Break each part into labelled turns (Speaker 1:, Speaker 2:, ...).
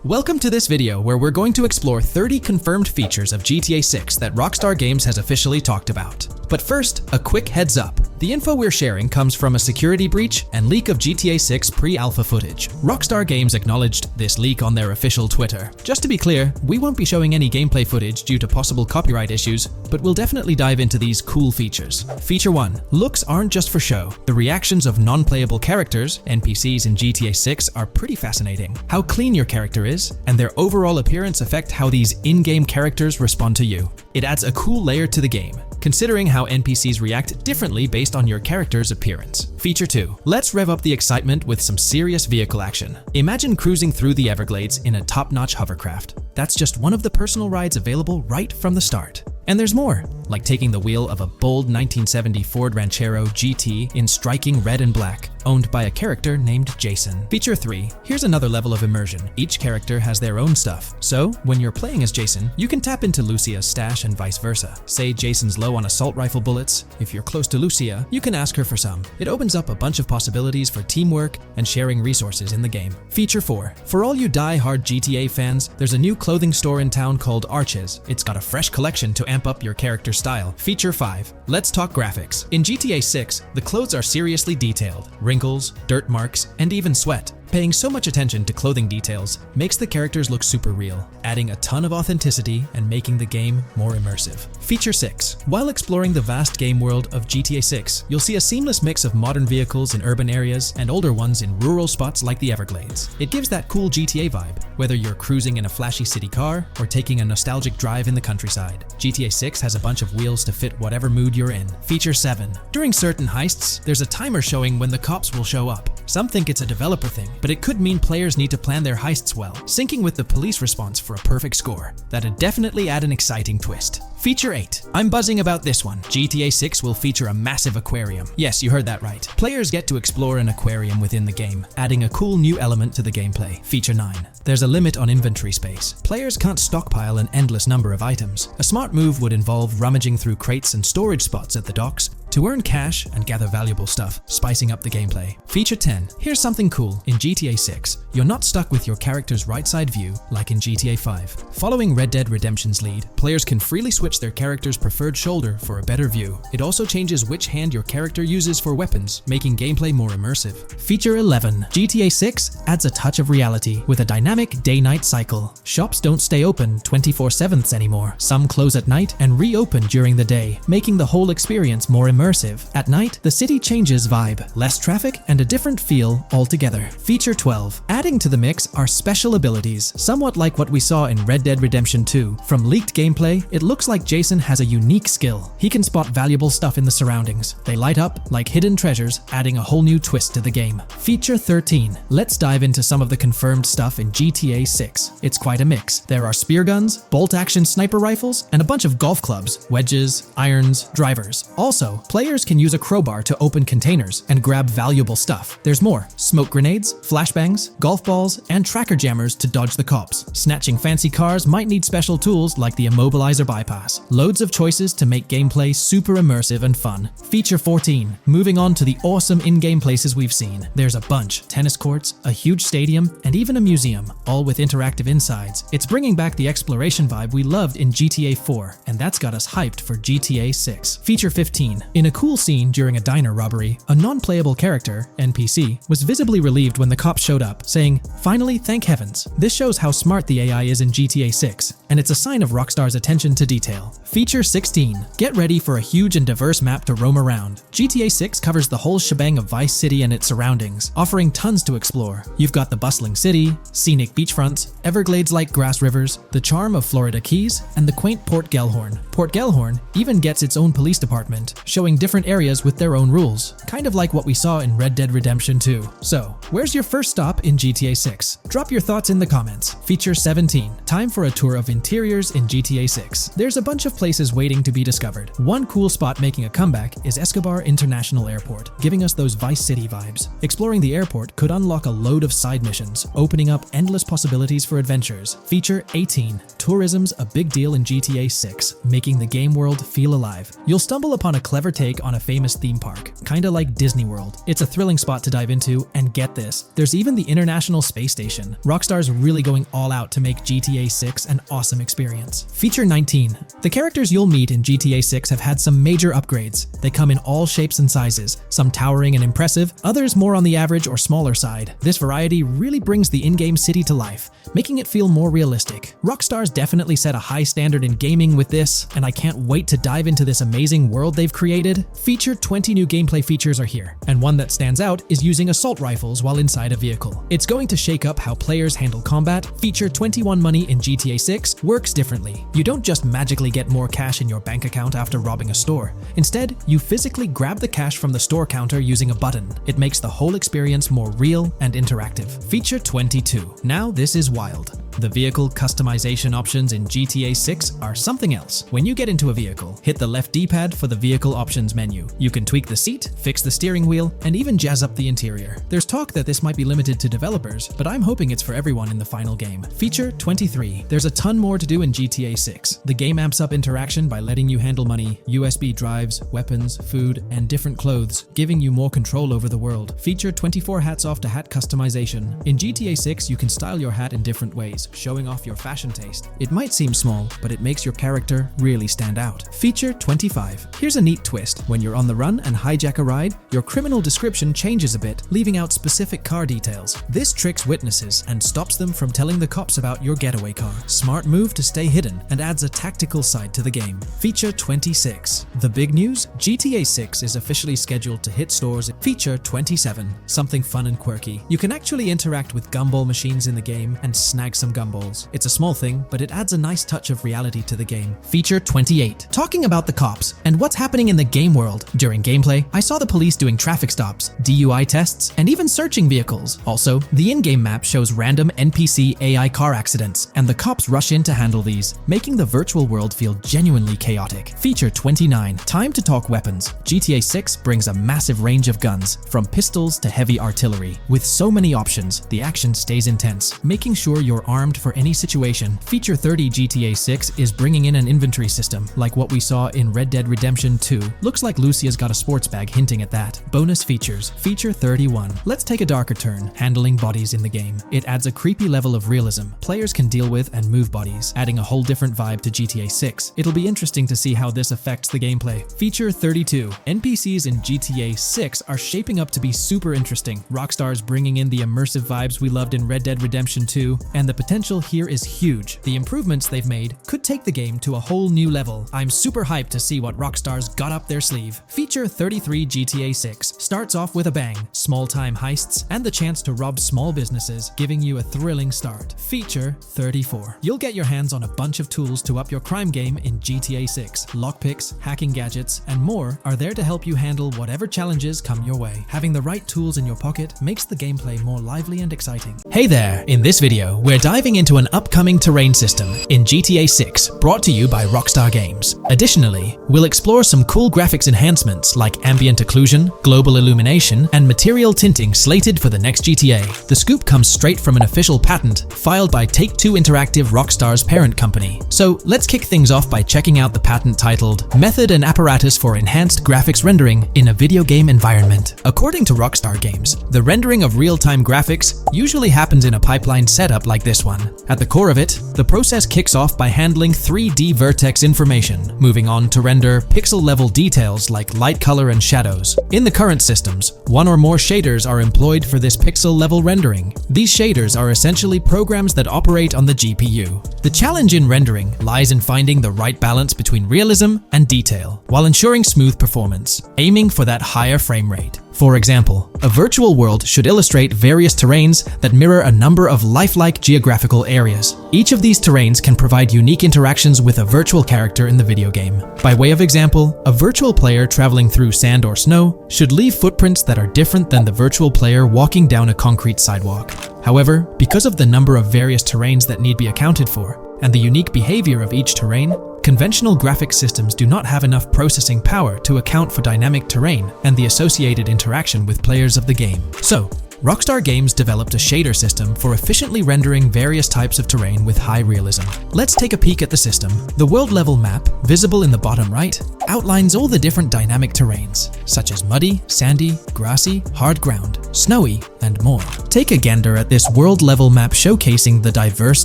Speaker 1: Welcome to this video where we're going to explore 30 confirmed features of GTA 6 that Rockstar Games has officially talked about. But first, a quick heads up. The info we're sharing comes from a security breach and leak of GTA 6 pre-alpha footage. Rockstar Games acknowledged this leak on their official Twitter. Just to be clear, we won't be showing any gameplay footage due to possible copyright issues, but we'll definitely dive into these cool features. Feature 1. Looks aren't just for show. The reactions of non-playable characters, NPCs in GTA 6, are pretty fascinating. How clean your character is, and their overall appearance affect how these in-game characters respond to you. It adds a cool layer to the game, considering how NPCs react differently based on your character's appearance. Feature 2. Let's rev up the excitement with some serious vehicle action. Imagine cruising through the Everglades in a top-notch hovercraft. That's just one of the personal rides available right from the start. And there's more, like taking the wheel of a bold 1970 Ford Ranchero GT in striking red and black, owned by a character named Jason. Feature 3. Here's another level of immersion. Each character has their own stuff, so when you're playing as Jason, you can tap into Lucia's stash and vice versa. Say Jason's low on assault rifle bullets. If you're close to Lucia, you can ask her for some. It opens up a bunch of possibilities for teamwork and sharing resources in the game. Feature 4. For all you die-hard GTA fans, there's a new clothing store in town called Arches. It's got a fresh collection to amp up your character's style. Feature 5. Let's talk graphics. In GTA 6, the clothes are seriously detailed. Wrinkles, dirt marks, and even sweat. Paying so much attention to clothing details makes the characters look super real, adding a ton of authenticity and making the game more immersive. Feature 6. While exploring the vast game world of GTA 6, you'll see a seamless mix of modern vehicles in urban areas and older ones in rural spots like the Everglades. It gives that cool GTA vibe, whether you're cruising in a flashy city car or taking a nostalgic drive in the countryside. GTA 6 has a bunch of wheels to fit whatever mood you're in. Feature 7. During certain heists, there's a timer showing when the cops will show up. Some think it's a developer thing, but it could mean players need to plan their heists well, syncing with the police response for a perfect score. That'd definitely add an exciting twist. Feature 8. I'm buzzing about this one. GTA 6 will feature a massive aquarium. Yes, you heard that right. Players get to explore an aquarium within the game, adding a cool new element to the gameplay. Feature 9. There's a limit on inventory space. Players can't stockpile an endless number of items. A smart move would involve rummaging through crates and storage spots at the docks to earn cash and gather valuable stuff, spicing up the gameplay. Feature 10. Here's something cool. In GTA 6, you're not stuck with your character's right side view like in GTA 5. Following Red Dead Redemption's lead, players can freely switch their character's preferred shoulder for a better view. It also changes which hand your character uses for weapons, making gameplay more immersive. Feature 11. GTA 6 adds a touch of reality with a dynamic day-night cycle. Shops don't stay open 24/7 anymore. Some close at night and reopen during the day, making the whole experience more immersive. At night, the city changes vibe, less traffic, and a different feel altogether. Feature 12. Adding to the mix are special abilities, somewhat like what we saw in Red Dead Redemption 2. From leaked gameplay, it looks like Jason has a unique skill. He can spot valuable stuff in the surroundings. They light up like hidden treasures, adding a whole new twist to the game. Feature 13. Let's dive into some of the confirmed stuff in GTA 6. It's quite a mix. There are spear guns, bolt-action sniper rifles, and a bunch of golf clubs, wedges, irons, drivers. Also, players can use a crowbar to open containers and grab valuable stuff. There's more. Smoke grenades, flashbangs, golf balls, and tracker jammers to dodge the cops. Snatching fancy cars might need special tools like the immobilizer bypass. Loads of choices to make gameplay super immersive and fun. Feature 14. Moving on to the awesome in-game places we've seen. There's a bunch. Tennis courts, a huge stadium, and even a museum, all with interactive insides. It's bringing back the exploration vibe we loved in GTA 4, and that's got us hyped for GTA 6. Feature 15. In a cool scene during a diner robbery, a non-playable character, NPC, was visibly relieved when the cops showed up, saying, "Finally, thank heavens." This shows how smart the AI is in GTA 6, and it's a sign of Rockstar's attention to detail. Feature 16. Get ready for a huge and diverse map to roam around. GTA 6 covers the whole shebang of Vice City and its surroundings, offering tons to explore. You've got the bustling city, scenic beachfronts, Everglades-like grass rivers, the charm of Florida Keys, and the quaint Port Gellhorn. Port Gellhorn even gets its own police department, showing different areas with their own rules, kind of like what we saw in Red Dead Redemption 2. So, where's your first stop in GTA 6? Drop your thoughts in the comments. Feature 17. Time for a tour of interiors in GTA 6. There's a bunch of places waiting to be discovered. One cool spot making a comeback is Escobar International Airport, giving us those Vice City vibes. Exploring the airport could unlock a load of side missions, opening up endless possibilities for adventures. Feature 18. Tourism's a big deal in GTA 6, making the game world feel alive. You'll stumble upon a clever take on a famous theme park, kinda like Disney World. It's a thrilling spot to dive into, and get this, there's even the International Space Station. Rockstar's really going all out to make GTA 6 an awesome experience. Feature 19. The characters you'll meet in GTA 6 have had some major upgrades. They come in all shapes and sizes, some towering and impressive, others more on the average or smaller side. This variety really brings the in-game city to life, making it feel more realistic. Rockstar's definitely set a high standard in gaming with this, and I can't wait to dive into this amazing world they've created. Feature 20 new gameplay features are here, and one that stands out is using assault rifles while inside a vehicle. It's going to shake up how players handle combat. Feature 21 money in GTA 6 works differently. You don't just magically get more cash in your bank account after robbing a store. Instead, you physically grab the cash from the store counter using a button. It makes the whole experience more real and interactive. Feature 22. Now this is wild. The vehicle customization options in GTA 6 are something else. When you get into a vehicle, hit the left D-pad for the vehicle options menu. You can tweak the seat, fix the steering wheel, and even jazz up the interior. There's talk that this might be limited to developers, but I'm hoping it's for everyone in the final game. Feature 23. There's a ton more to do in GTA 6. The game amps up interaction by letting you handle money, USB drives, weapons, food, and different clothes, giving you more control over the world. Feature 24 hats off to hat customization. In GTA 6, you can style your hat in different ways, showing off your fashion taste. It might seem small, but it makes your character really stand out. Feature 25. Here's a neat twist. When you're on the run and hijack a ride, your criminal description changes a bit, leaving out specific car details. This tricks witnesses and stops them from telling the cops about your getaway car. Smart move to stay hidden and adds a tactical side to the game. Feature 26. The big news? GTA 6 is officially scheduled to hit stores. Feature 27. Something fun and quirky. You can actually interact with gumball machines in the game and snag some gumballs. It's a small thing, but it adds a nice touch of reality to the game. Feature 28. Talking about the cops and what's happening in the game world. During gameplay, I saw the police doing traffic stops, DUI tests, and even searching vehicles. Also, the in-game map shows random NPC AI car accidents, and the cops rush in to handle these, making the virtual world feel genuinely chaotic. Feature 29. Time to talk weapons. GTA 6 brings a massive range of guns, from pistols to heavy artillery. With so many options, the action stays intense, making sure you're armed for any situation. Feature 30. GTA 6 is bringing in an inventory system, like what we saw in Red Dead Redemption 2. Looks like Lucia's got a sports bag hinting at that. Bonus features. Feature 31. Let's take a darker turn, handling bodies in the game. It adds a creepy level of realism players can deal with and move bodies, adding a whole different vibe to GTA 6. It'll be interesting to see how this affects the gameplay. Feature 32. NPCs in GTA 6 are shaping up to be super interesting. Rockstar's bringing in the immersive vibes we loved in Red Dead Redemption 2, and the potential here is huge. The improvements they've made could take the game to a whole new level. I'm super hyped to see what Rockstar's got up their sleeve. Feature 33. GTA 6 starts off with a bang, small-time heists, and the chance to rob small businesses, giving you a thrilling start. Feature 34. You'll get your hands on a bunch of tools to up your crime game in GTA 6. Lockpicks, hacking gadgets, and more are there to help you handle whatever challenges come your way. Having the right tools in your pocket makes the gameplay more lively and exciting. Hey there! In this video, we're diving into an upcoming terrain system in GTA 6, brought to you by Rockstar Games. Additionally, we'll explore some cool graphics enhancements like ambient occlusion, global illumination, and material tinting slated for the next GTA. The scoop comes straight from an official patent filed by Take-Two Interactive, Rockstar's parent company. So let's kick things off by checking out the patent titled Method and Apparatus for Enhanced Graphics Rendering in a Video Game Environment. According to Rockstar Games, the rendering of real-time graphics usually happens in a pipeline setup like this one. At the core of it, the process kicks off by handling 3D vertex information, moving on to render pixel-level details like light color and shadows. In the current systems, one or more shaders are employed for this pixel-level rendering. These shaders are essentially programs that operate on the GPU. The challenge in rendering lies in finding the right balance between realism and detail, while ensuring smooth performance, aiming for that higher frame rate. For example, a virtual world should illustrate various terrains that mirror a number of lifelike geographical areas. Each of these terrains can provide unique interactions with a virtual character in the video game. By way of example, a virtual player traveling through sand or snow should leave footprints that are different than the virtual player walking down a concrete sidewalk. However, because of the number of various terrains that need be accounted for, and the unique behavior of each terrain, conventional graphics systems do not have enough processing power to account for dynamic terrain and the associated interaction with players of the game. So, Rockstar Games developed a shader system for efficiently rendering various types of terrain with high realism. Let's take a peek at the system. The world level map, visible in the bottom right, outlines all the different dynamic terrains, such as muddy, sandy, grassy, hard ground, snowy, and more. Take a gander at this world level map showcasing the diverse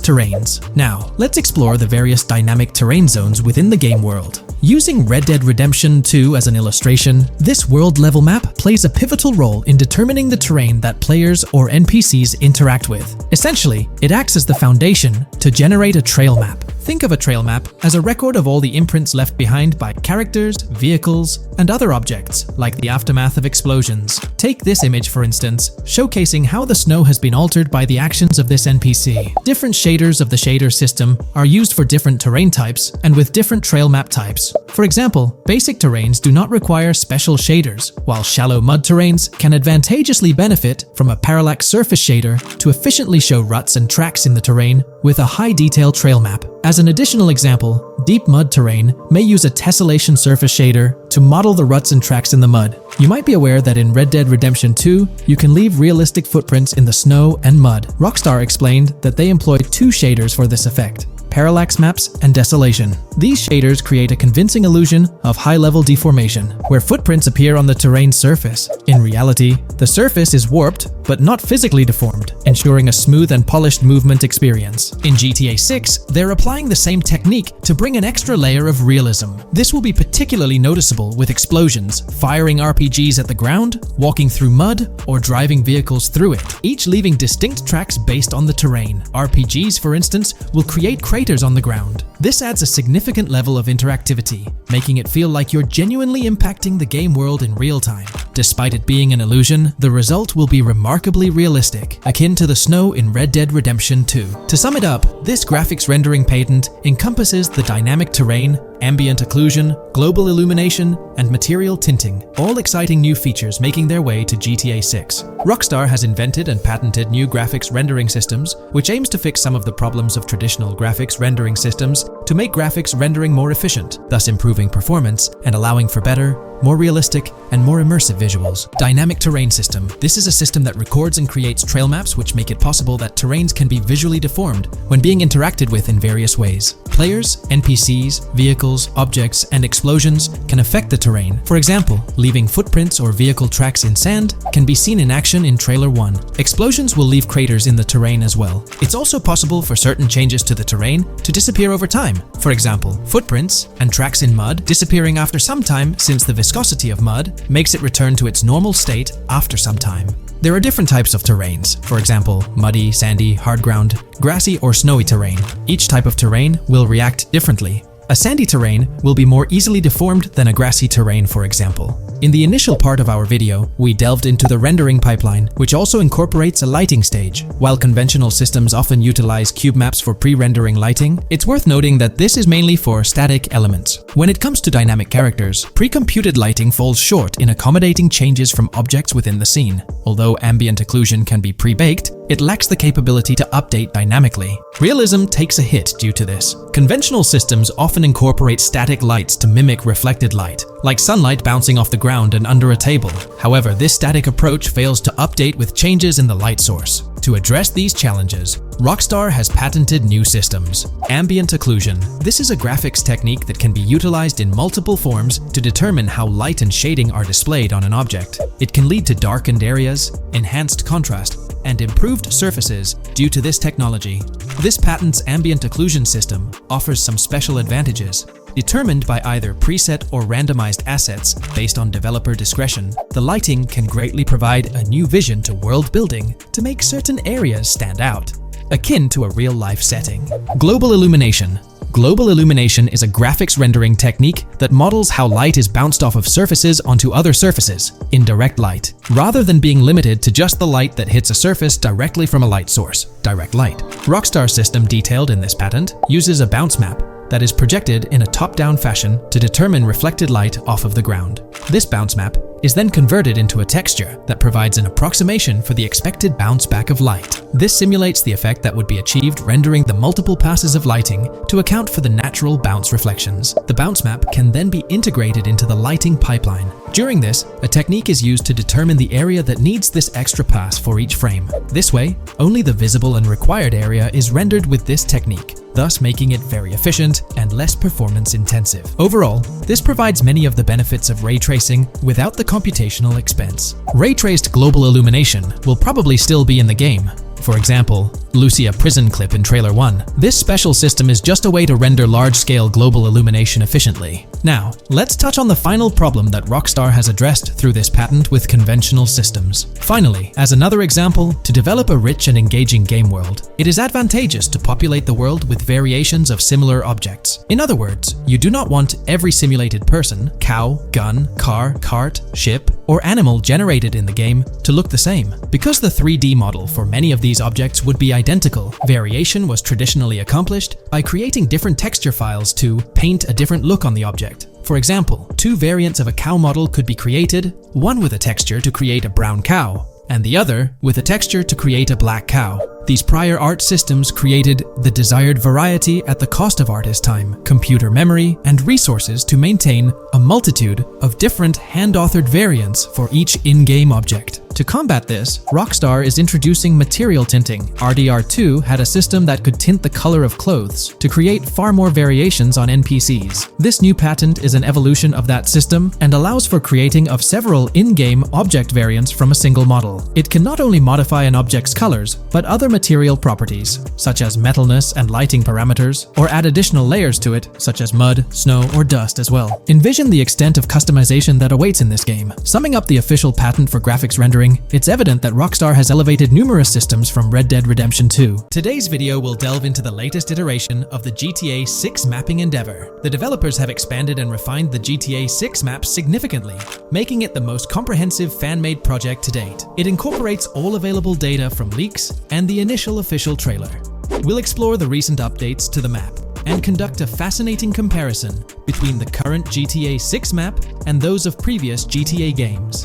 Speaker 1: terrains. Now, let's explore the various dynamic terrain zones within the game world. Using Red Dead Redemption 2 as an illustration, this world level map plays a pivotal role in determining the terrain that players or NPCs interact with. Essentially, it acts as the foundation to generate a trail map. Think of a trail map as a record of all the imprints left behind by characters, vehicles, and other objects, like the aftermath of explosions. Take this image for instance, showcasing how the snow has been altered by the actions of this NPC. Different shaders of the shader system are used for different terrain types and with different trail map types. For example, basic terrains do not require special shaders, while shallow mud terrains can advantageously benefit from a parallax surface shader to efficiently show ruts and tracks in the terrain with a high detail trail map. As an additional example, deep mud terrain may use a tessellation surface shader to model the ruts and tracks in the mud. You might be aware that in Red Dead Redemption 2, you can leave realistic footprints in the snow and mud. Rockstar explained that they employed two shaders for this effect: parallax maps and desolation. These shaders create a convincing illusion of high-level deformation, where footprints appear on the terrain's surface. In reality, the surface is warped but not physically deformed, ensuring a smooth and polished movement experience. In GTA 6, they're applying the same technique to bring an extra layer of realism. This will be particularly noticeable with explosions, firing RPGs at the ground, walking through mud, or driving vehicles through it, each leaving distinct tracks based on the terrain. RPGs, for instance, will create craters on the ground. This adds a significant level of interactivity, making it feel like you're genuinely impacting the game world in real time. Despite it being an illusion, the result will be remarkably realistic, akin to the snow in Red Dead Redemption 2. To sum it up, this graphics rendering patent encompasses the dynamic terrain, ambient occlusion, global illumination, and material tinting, all exciting new features making their way to GTA 6. Rockstar has invented and patented new graphics rendering systems, which aims to fix some of the problems of traditional graphics rendering systems to make graphics rendering more efficient, thus improving performance and allowing for better, more realistic, and more immersive visuals. Dynamic Terrain System. This is a system that records and creates trail maps which make it possible that terrains can be visually deformed when being interacted with in various ways. Players, NPCs, vehicles, objects, and explosions can affect the terrain. For example, leaving footprints or vehicle tracks in sand can be seen in action in Trailer 1. Explosions will leave craters in the terrain as well. It's also possible for certain changes to the terrain to disappear over time. For example, footprints and tracks in mud disappearing after some time, since the viscosity of mud makes it return to its normal state after some time. There are different types of terrains, for example, muddy, sandy, hard ground, grassy, or snowy terrain. Each type of terrain will react differently. A sandy terrain will be more easily deformed than a grassy terrain, for example. In the initial part of our video, we delved into the rendering pipeline, which also incorporates a lighting stage. While conventional systems often utilize cube maps for pre-rendering lighting, it's worth noting that this is mainly for static elements. When it comes to dynamic characters, pre-computed lighting falls short in accommodating changes from objects within the scene. Although ambient occlusion can be pre-baked, it lacks the capability to update dynamically. Realism takes a hit due to this. Conventional systems often incorporate static lights to mimic reflected light, like sunlight bouncing off the ground and under a table. However, this static approach fails to update with changes in the light source. To address these challenges, Rockstar has patented new systems. Ambient occlusion. This is a graphics technique that can be utilized in multiple forms to determine how light and shading are displayed on an object. It can lead to darkened areas, enhanced contrast, and improved surfaces due to this technology. This patent's ambient occlusion system offers some special advantages. Determined by either preset or randomized assets based on developer discretion, the lighting can greatly provide a new vision to world building to make certain areas stand out, akin to a real-life setting. Global illumination. Global illumination is a graphics rendering technique that models how light is bounced off of surfaces onto other surfaces in direct light, rather than being limited to just the light that hits a surface directly from a light source, direct light. Rockstar's system detailed in this patent uses a bounce map that is projected in a top-down fashion to determine reflected light off of the ground. This bounce map is then converted into a texture that provides an approximation for the expected bounce back of light. This simulates the effect that would be achieved rendering the multiple passes of lighting to account for the natural bounce reflections. The bounce map can then be integrated into the lighting pipeline. During this, a technique is used to determine the area that needs this extra pass for each frame. This way, only the visible and required area is rendered with this technique, thus making it very efficient and less performance intensive. Overall, this provides many of the benefits of ray tracing without the computational expense. Ray-traced global illumination will probably still be in the game. For example, Lucia prison clip in Trailer 1. This special system is just a way to render large-scale global illumination efficiently. Now, let's touch on the final problem that Rockstar has addressed through this patent with conventional systems. Finally, as another example, to develop a rich and engaging game world, it is advantageous to populate the world with variations of similar objects. In other words, you do not want every simulated person, cow, gun, car, cart, ship, or animal generated in the game to look the same. Because the 3D model for many of these objects would be identical, variation was traditionally accomplished by creating different texture files to paint a different look on the object. For example, two variants of a cow model could be created, one with a texture to create a brown cow, and the other with a texture to create a black cow. These prior art systems created the desired variety at the cost of artist time, computer memory, and resources to maintain a multitude of different hand-authored variants for each in-game object. To combat this, Rockstar is introducing material tinting. RDR2 had a system that could tint the color of clothes to create far more variations on NPCs. This new patent is an evolution of that system and allows for creating of several in-game object variants from a single model. It can not only modify an object's colors, but other material properties, such as metalness and lighting parameters, or add additional layers to it, such as mud, snow, or dust as well. Envision the extent of customization that awaits in this game. Summing up the official patent for graphics rendering, it's evident that Rockstar has elevated numerous systems from Red Dead Redemption 2. Today's video will delve into the latest iteration of the GTA 6 mapping endeavor. The developers have expanded and refined the GTA 6 map significantly, making it the most comprehensive fan-made project to date. It incorporates all available data from leaks and the initial official trailer. We'll explore the recent updates to the map and conduct a fascinating comparison between the current GTA 6 map and those of previous GTA games.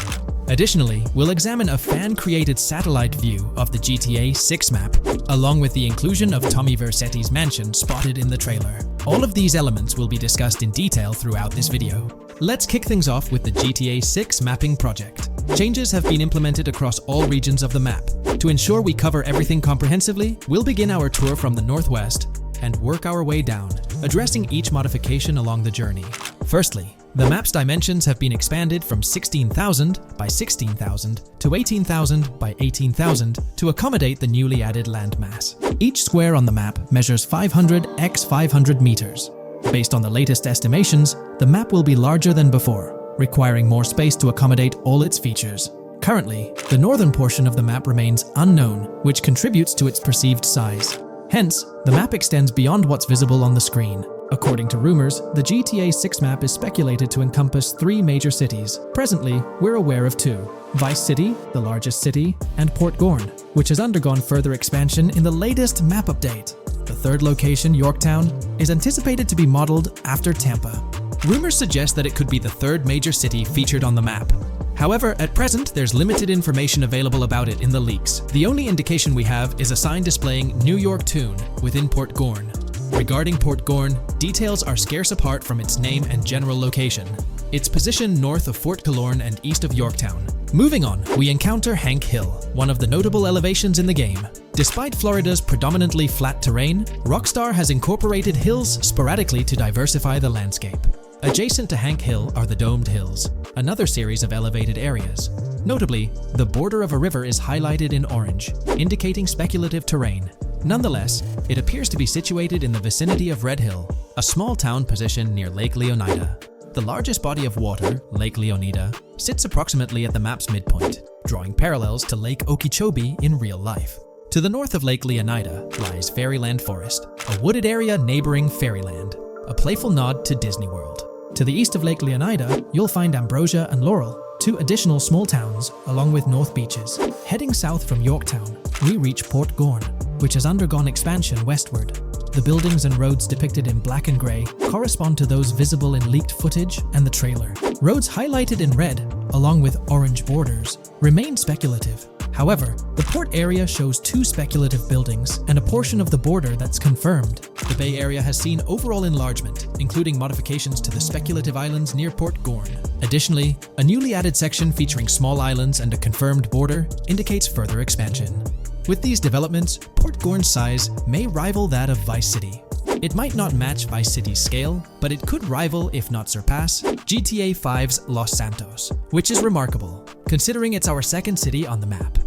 Speaker 1: Additionally, we'll examine a fan-created satellite view of the GTA 6 map, along with the inclusion of Tommy Vercetti's mansion spotted in the trailer. All of these elements will be discussed in detail throughout this video. Let's kick things off with the GTA 6 mapping project. Changes have been implemented across all regions of the map. To ensure we cover everything comprehensively, we'll begin our tour from the northwest and work our way down, addressing each modification along the journey. Firstly, the map's dimensions have been expanded from 16,000 by 16,000 to 18,000 by 18,000 to accommodate the newly added landmass. Each square on the map measures 500 x 500 meters. Based on the latest estimations, the map will be larger than before, requiring more space to accommodate all its features. Currently, the northern portion of the map remains unknown, which contributes to its perceived size. Hence, the map extends beyond what's visible on the screen. According to rumors, the GTA 6 map is speculated to encompass 3 major cities. Presently, we're aware of 2. Vice City, the largest city, and Port Gorn, which has undergone further expansion in the latest map update. The third location, Yorktown, is anticipated to be modeled after Tampa. Rumors suggest that it could be the third major city featured on the map. However, at present, there's limited information available about it in the leaks. The only indication we have is a sign displaying New York Tune within Port Gorn. Regarding Port Gorn, details are scarce apart from its name and general location. It's positioned north of Fort Killorn and east of Yorktown. Moving on, we encounter Hank Hill, one of the notable elevations in the game. Despite Florida's predominantly flat terrain, Rockstar has incorporated hills sporadically to diversify the landscape. Adjacent to Hank Hill are the Domed Hills, another series of elevated areas. Notably, the border of a river is highlighted in orange, indicating speculative terrain. Nonetheless, it appears to be situated in the vicinity of Red Hill, a small town positioned near Lake Leonida. The largest body of water, Lake Leonida, sits approximately at the map's midpoint, drawing parallels to Lake Okeechobee in real life. To the north of Lake Leonida lies Fairyland Forest, a wooded area neighboring Fairyland, a playful nod to Disney World. To the east of Lake Leonida, you'll find Ambrosia and Laurel, 2 additional small towns, along with North Beaches. Heading south from Yorktown, we reach Port Gorn, which has undergone expansion westward. The buildings and roads depicted in black and grey correspond to those visible in leaked footage and the trailer. Roads highlighted in red along with orange borders, remain speculative. However, the port area shows 2 speculative buildings and a portion of the border that's confirmed. The Bay Area has seen overall enlargement, including modifications to the speculative islands near Port Gorn. Additionally, a newly added section featuring small islands and a confirmed border indicates further expansion. With these developments, Port Gorn's size may rival that of Vice City. It might not match Vice City's scale, but it could rival, if not surpass, GTA 5's Los Santos, which is remarkable, considering it's our second city on the map.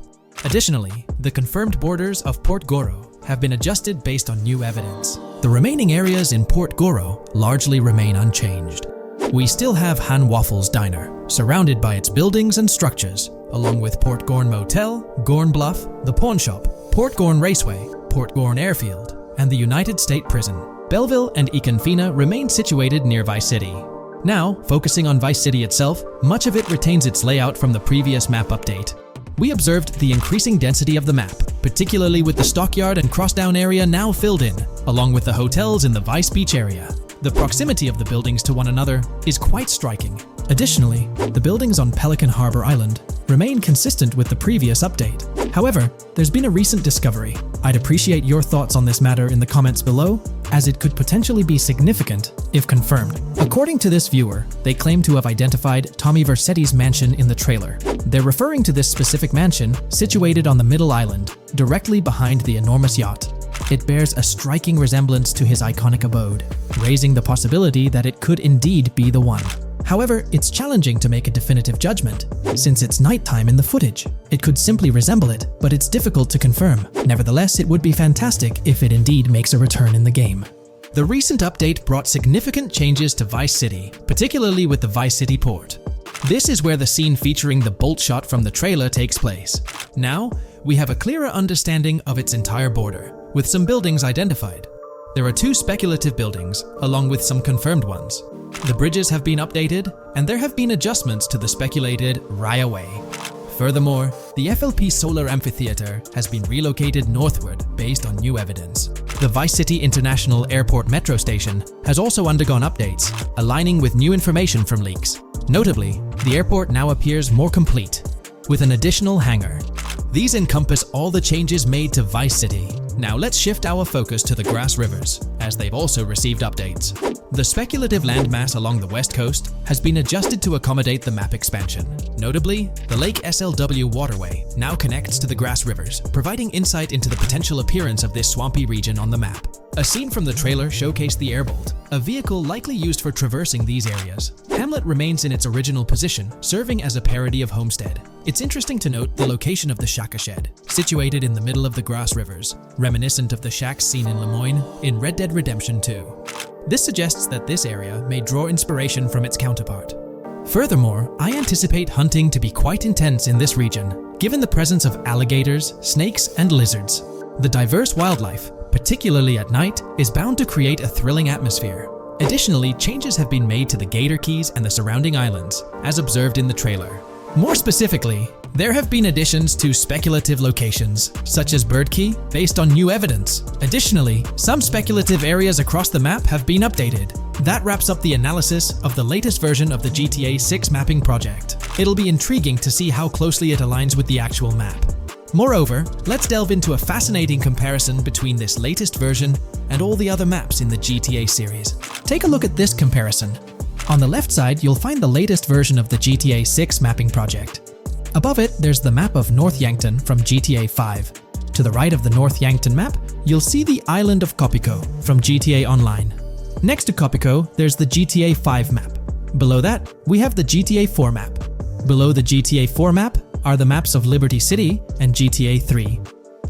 Speaker 1: Additionally, the confirmed borders of Port Goro have been adjusted based on new evidence. The remaining areas in Port Goro largely remain unchanged. We still have Han Waffles Diner, surrounded by its buildings and structures, along with Port Gorn Motel, Gorn Bluff, the Pawn Shop, Port Gorn Raceway, Port Gorn Airfield, and the United State Prison. Belleville and Econfina remain situated near Vice City. Now, focusing on Vice City itself, much of it retains its layout from the previous map update. We observed the increasing density of the map, particularly with the Stockyard and Crossdown area now filled in, along with the hotels in the Vice Beach area. The proximity of the buildings to one another is quite striking. Additionally, the buildings on Pelican Harbor Island remain consistent with the previous update. However, there's been a recent discovery. I'd appreciate your thoughts on this matter in the comments below, as it could potentially be significant if confirmed. According to this viewer, they claim to have identified Tommy Vercetti's mansion in the trailer. They're referring to this specific mansion situated on the middle island, directly behind the enormous yacht. It bears a striking resemblance to his iconic abode, raising the possibility that it could indeed be the one. However, it's challenging to make a definitive judgment, since it's nighttime in the footage. It could simply resemble it, but it's difficult to confirm. Nevertheless, it would be fantastic if it indeed makes a return in the game. The recent update brought significant changes to Vice City, particularly with the Vice City port. This is where the scene featuring the bolt shot from the trailer takes place. Now, we have a clearer understanding of its entire border, with some buildings identified. There are 2 speculative buildings, along with some confirmed ones. The bridges have been updated, and there have been adjustments to the speculated Raya Way. Furthermore, the FLP Solar Amphitheater has been relocated northward based on new evidence. The Vice City International Airport metro station has also undergone updates, aligning with new information from leaks. Notably, the airport now appears more complete, with an additional hangar. These encompass all the changes made to Vice City. Now let's shift our focus to the Grass Rivers, as they've also received updates. The speculative landmass along the west coast has been adjusted to accommodate the map expansion. Notably, the Lake SLW waterway now connects to the Grass Rivers, providing insight into the potential appearance of this swampy region on the map. A scene from the trailer showcased the Airbolt, a vehicle likely used for traversing these areas. Hamlet remains in its original position, serving as a parody of Homestead. It's interesting to note the location of the Shaka Shed, situated in the middle of the Grass Rivers, reminiscent of the shacks seen in Lemoyne in Red Dead Redemption 2. This suggests that this area may draw inspiration from its counterpart. Furthermore, I anticipate hunting to be quite intense in this region, given the presence of alligators, snakes, and lizards. The diverse wildlife, particularly at night, is bound to create a thrilling atmosphere. Additionally, changes have been made to the Gator Keys and the surrounding islands, as observed in the trailer. More specifically, there have been additions to speculative locations, such as Bird Key, based on new evidence. Additionally, some speculative areas across the map have been updated. That wraps up the analysis of the latest version of the GTA 6 mapping project. It'll be intriguing to see how closely it aligns with the actual map. Moreover, let's delve into a fascinating comparison between this latest version and all the other maps in the GTA series. Take a look at this comparison. On the left side, you'll find the latest version of the GTA 6 mapping project. Above it, there's the map of North Yankton from GTA 5. To the right of the North Yankton map, you'll see the island of Copico from GTA Online. Next to Copico, there's the GTA 5 map. Below that, we have the GTA 4 map. Below the GTA 4 map are the maps of Liberty City and GTA 3.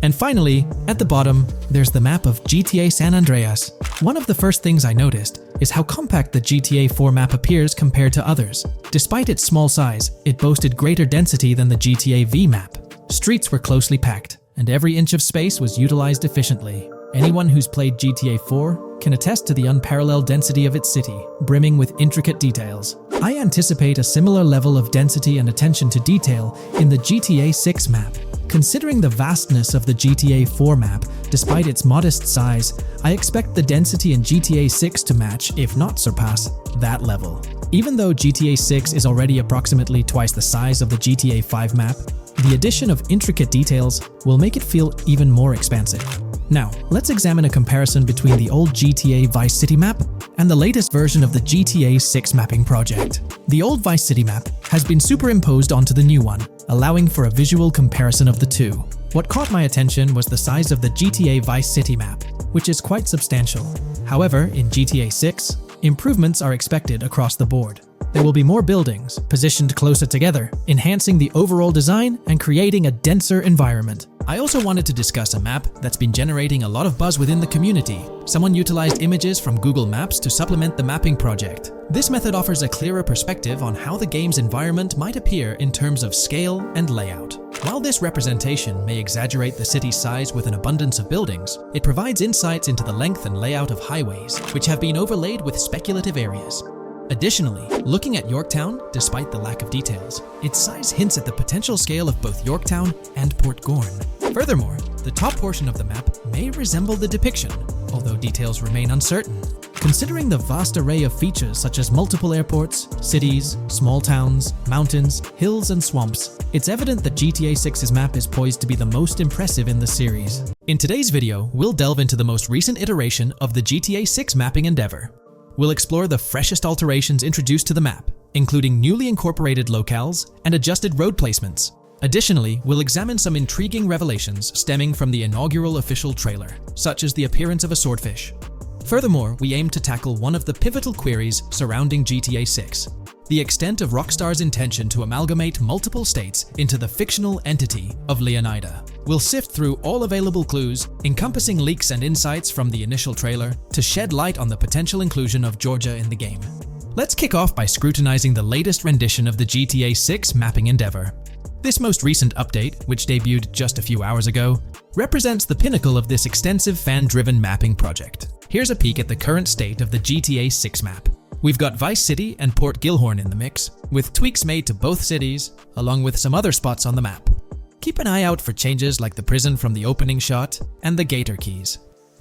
Speaker 1: And finally, at the bottom, there's the map of GTA San Andreas. One of the first things I noticed is how compact the GTA 4 map appears compared to others. Despite its small size, it boasted greater density than the GTA V map. Streets were closely packed, and every inch of space was utilized efficiently. Anyone who's played GTA 4 can attest to the unparalleled density of its city, brimming with intricate details. I anticipate a similar level of density and attention to detail in the GTA 6 map. Considering the vastness of the GTA 4 map, despite its modest size, I expect the density in GTA 6 to match, if not surpass, that level. Even though GTA 6 is already approximately twice the size of the GTA 5 map, the addition of intricate details will make it feel even more expansive. Now, let's examine a comparison between the old GTA Vice City map and the latest version of the GTA 6 mapping project. The old Vice City map has been superimposed onto the new one, allowing for a visual comparison of the two. What caught my attention was the size of the GTA Vice City map, which is quite substantial. However, in GTA 6, improvements are expected across the board. There will be more buildings, positioned closer together, enhancing the overall design and creating a denser environment. I also wanted to discuss a map that's been generating a lot of buzz within the community. Someone utilized images from Google Maps to supplement the mapping project. This method offers a clearer perspective on how the game's environment might appear in terms of scale and layout. While this representation may exaggerate the city's size with an abundance of buildings, it provides insights into the length and layout of highways, which have been overlaid with speculative areas. Additionally, looking at Yorktown, despite the lack of details, its size hints at the potential scale of both Yorktown and Port Gorn. Furthermore, the top portion of the map may resemble the depiction, although details remain uncertain. Considering the vast array of features such as multiple airports, cities, small towns, mountains, hills, and swamps, it's evident that GTA 6's map is poised to be the most impressive in the series. In today's video, we'll delve into the most recent iteration of the GTA 6 mapping endeavor. We'll explore the freshest alterations introduced to the map, including newly incorporated locales and adjusted road placements. Additionally, we'll examine some intriguing revelations stemming from the inaugural official trailer, such as the appearance of a swordfish. Furthermore, we aim to tackle one of the pivotal queries surrounding GTA 6, the extent of Rockstar's intention to amalgamate multiple states into the fictional entity of Leonida. We'll sift through all available clues, encompassing leaks and insights from the initial trailer, to shed light on the potential inclusion of Georgia in the game. Let's kick off by scrutinizing the latest rendition of the GTA 6 mapping endeavor. This most recent update, which debuted just a few hours ago, represents the pinnacle of this extensive fan-driven mapping project. Here's a peek at the current state of the GTA 6 map. We've got Vice City and Port Gilhorn in the mix, with tweaks made to both cities, along with some other spots on the map. Keep an eye out for changes like the prison from the opening shot and the Gator Keys.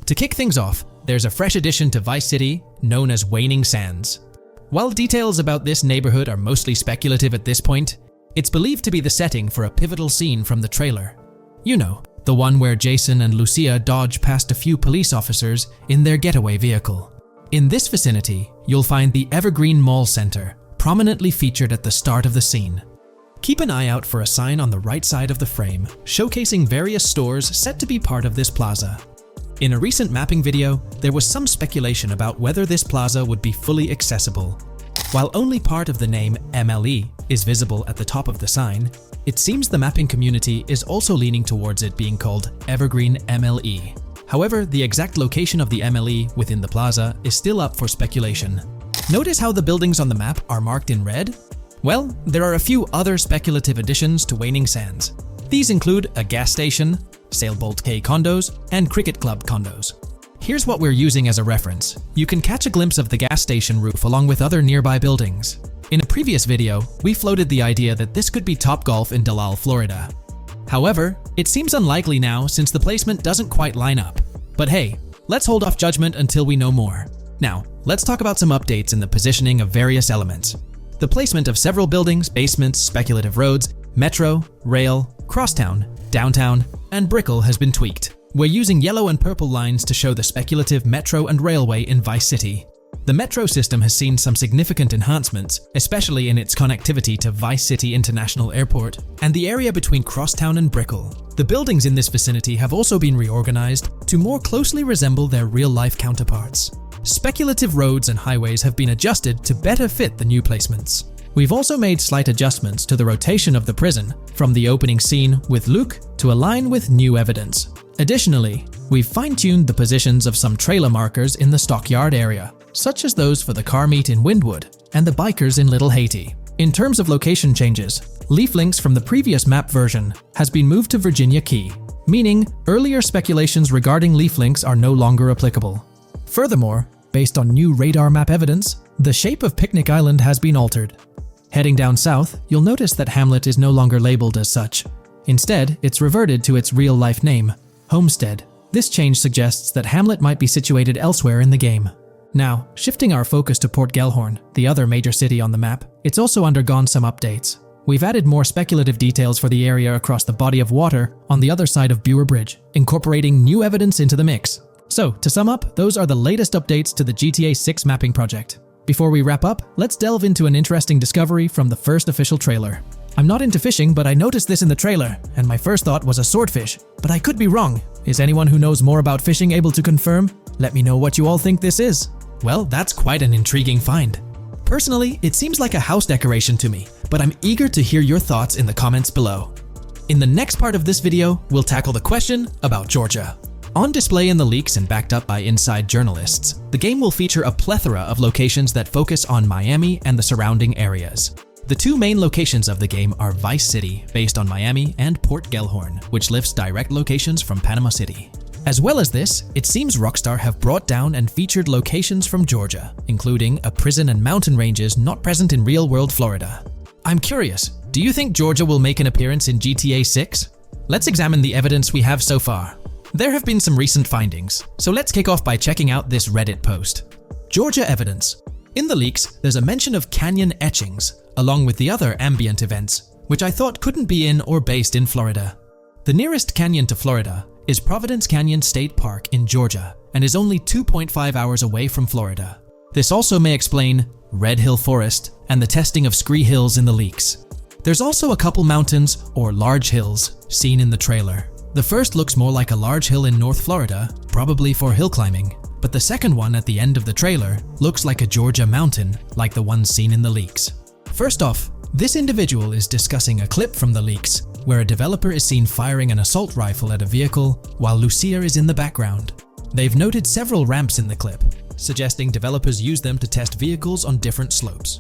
Speaker 1: To kick things off, there's a fresh addition to Vice City known as Waning Sands. While details about this neighborhood are mostly speculative at this point, it's believed to be the setting for a pivotal scene from the trailer. You know, the one where Jason and Lucia dodge past a few police officers in their getaway vehicle. In this vicinity, you'll find the Evergreen Mall Center, prominently featured at the start of the scene. Keep an eye out for a sign on the right side of the frame, showcasing various stores set to be part of this plaza. In a recent mapping video, there was some speculation about whether this plaza would be fully accessible. While only part of the name MLE is visible at the top of the sign, it seems the mapping community is also leaning towards it being called Evergreen MLE. However, the exact location of the MLE within the plaza is still up for speculation. Notice how the buildings on the map are marked in red? Well, there are a few other speculative additions to Waning Sands. These include a gas station, Sailbolt K condos, and Cricket Club condos. Here's what we're using as a reference. You can catch a glimpse of the gas station roof along with other nearby buildings. In a previous video, we floated the idea that this could be Topgolf in Dalal, Florida. However, it seems unlikely now since the placement doesn't quite line up. But hey, let's hold off judgment until we know more. Now, let's talk about some updates in the positioning of various elements. The placement of several buildings, basements, speculative roads, metro, rail, crosstown, downtown, and Brickell has been tweaked. We're using yellow and purple lines to show the speculative metro and railway in Vice City. The metro system has seen some significant enhancements, especially in its connectivity to Vice City International Airport and the area between Crosstown and Brickell. The buildings in this vicinity have also been reorganized to more closely resemble their real-life counterparts. Speculative roads and highways have been adjusted to better fit the new placements. We've also made slight adjustments to the rotation of the prison, from the opening scene with Luke to align with new evidence. Additionally, we've fine-tuned the positions of some trailer markers in the stockyard area, such as those for the car meet in Windwood and the bikers in Little Haiti. In terms of location changes, Leaf Links from the previous map version has been moved to Virginia Key, meaning earlier speculations regarding Leaf Links are no longer applicable. Furthermore, based on new radar map evidence, the shape of Picnic Island has been altered. Heading down south, you'll notice that Hamlet is no longer labeled as such. Instead, it's reverted to its real-life name, Homestead. This change suggests that Hamlet might be situated elsewhere in the game. Now, shifting our focus to Port Gellhorn, the other major city on the map, it's also undergone some updates. We've added more speculative details for the area across the body of water on the other side of Bure Bridge, incorporating new evidence into the mix. So, to sum up, those are the latest updates to the GTA 6 mapping project. Before we wrap up, let's delve into an interesting discovery from the first official trailer. I'm not into fishing, but I noticed this in the trailer, and my first thought was a swordfish. But I could be wrong. Is anyone who knows more about fishing able to confirm? Let me know what you all think this is. Well, that's quite an intriguing find. Personally, it seems like a house decoration to me, but I'm eager to hear your thoughts in the comments below. In the next part of this video, we'll tackle the question about Georgia. On display in the leaks and backed up by inside journalists, the game will feature a plethora of locations that focus on Miami and the surrounding areas. The two main locations of the game are Vice City, based on Miami, and Port Gellhorn, which lifts direct locations from Panama City. As well as this, it seems Rockstar have brought down and featured locations from Georgia, including a prison and mountain ranges not present in real-world Florida. I'm curious, do you think Georgia will make an appearance in GTA 6? Let's examine the evidence we have so far. There have been some recent findings, so let's kick off by checking out this Reddit post. Georgia evidence. In the leaks, there's a mention of canyon etchings, along with the other ambient events, which I thought couldn't be in or based in Florida. The nearest canyon to Florida is Providence Canyon State Park in Georgia and is only 2.5 hours away from Florida. This also may explain Red Hill Forest and the testing of Scree Hills in the leaks. There's also a couple mountains or large hills seen in the trailer. The first looks more like a large hill in North Florida, probably for hill climbing, but the second one at the end of the trailer looks like a Georgia mountain, like the ones seen in the leaks. First off, this individual is discussing a clip from the leaks where a developer is seen firing an assault rifle at a vehicle while Lucia is in the background. They've noted several ramps in the clip, suggesting developers use them to test vehicles on different slopes.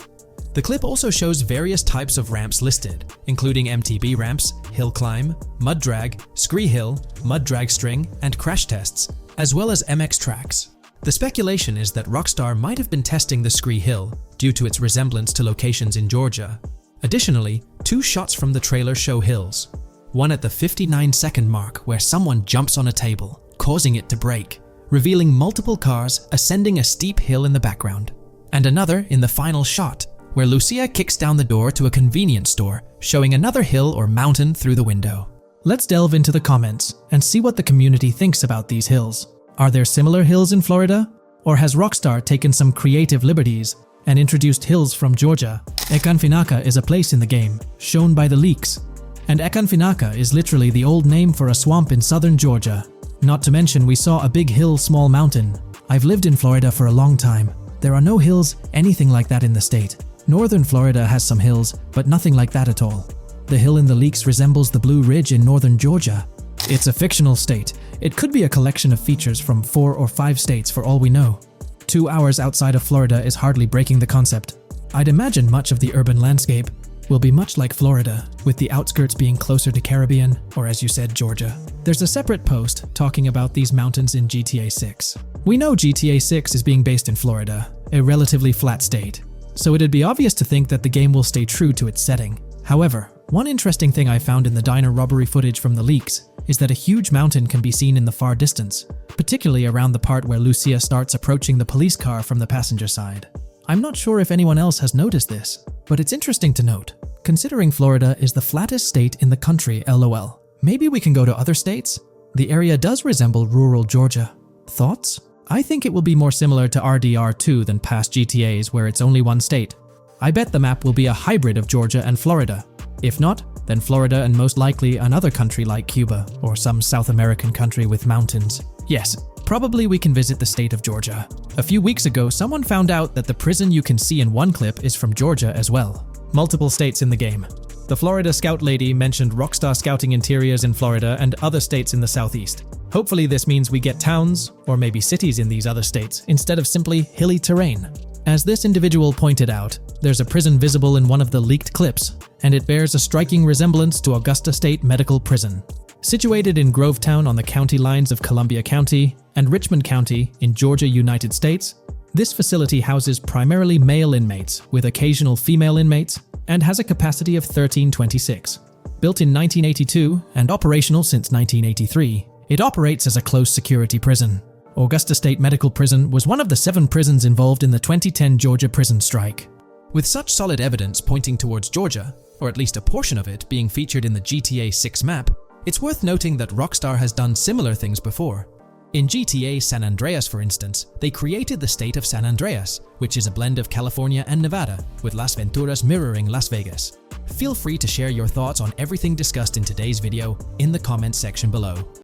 Speaker 1: The clip also shows various types of ramps listed, including MTB ramps, hill climb, mud drag, Scree Hill, mud drag string, and crash tests, as well as MX tracks. The speculation is that Rockstar might have been testing the Scree Hill due to its resemblance to locations in Georgia. Additionally, two shots from the trailer show hills. One at the 59-second mark where someone jumps on a table, causing it to break, revealing multiple cars ascending a steep hill in the background. And another in the final shot, where Lucia kicks down the door to a convenience store, showing another hill or mountain through the window. Let's delve into the comments and see what the community thinks about these hills. Are there similar hills in Florida? Or has Rockstar taken some creative liberties and introduced hills from Georgia? Ekanfinaka is a place in the game, shown by the leaks. And Ekanfinaka is literally the old name for a swamp in southern Georgia. Not to mention we saw a big hill, small mountain. I've lived in Florida for a long time. There are no hills, anything like that in the state. Northern Florida has some hills, but nothing like that at all. The hill in the leaks resembles the Blue Ridge in northern Georgia. It's a fictional state. It could be a collection of features from 4 or 5 states for all we know. 2 hours outside of Florida is hardly breaking the concept. I'd imagine much of the urban landscape will be much like Florida, with the outskirts being closer to Caribbean, or as you said, Georgia. There's a separate post talking about these mountains in GTA 6. We know GTA 6 is being based in Florida, a relatively flat state, so it'd be obvious to think that the game will stay true to its setting. However, one interesting thing I found in the diner robbery footage from the leaks is that a huge mountain can be seen in the far distance, particularly around the part where Lucia starts approaching the police car from the passenger side. I'm not sure if anyone else has noticed this, but it's interesting to note, considering Florida is the flattest state in the country, LOL. Maybe we can go to other states? The area does resemble rural Georgia. Thoughts? I think it will be more similar to RDR2 than past GTAs where it's only one state. I bet the map will be a hybrid of Georgia and Florida. If not, then Florida and most likely another country like Cuba or some South American country with mountains. Yes, probably we can visit the state of Georgia. A few weeks ago, someone found out that the prison you can see in one clip is from Georgia as well. Multiple states in the game. The Florida Scout lady mentioned Rockstar Scouting interiors in Florida and other states in the southeast. Hopefully this means we get towns, or maybe cities in these other states, instead of simply hilly terrain. As this individual pointed out, there's a prison visible in one of the leaked clips, and it bears a striking resemblance to Augusta State Medical Prison. Situated in Grovetown on the county lines of Columbia County and Richmond County in Georgia, United States, this facility houses primarily male inmates with occasional female inmates and has a capacity of 1326. Built in 1982 and operational since 1983, it operates as a closed security prison. Augusta State Medical Prison was one of the 7 prisons involved in the 2010 Georgia prison strike. With such solid evidence pointing towards Georgia, or at least a portion of it being featured in the GTA 6 map, it's worth noting that Rockstar has done similar things before. In GTA San Andreas, for instance, they created the state of San Andreas, which is a blend of California and Nevada, with Las Venturas mirroring Las Vegas. Feel free to share your thoughts on everything discussed in today's video in the comments section below.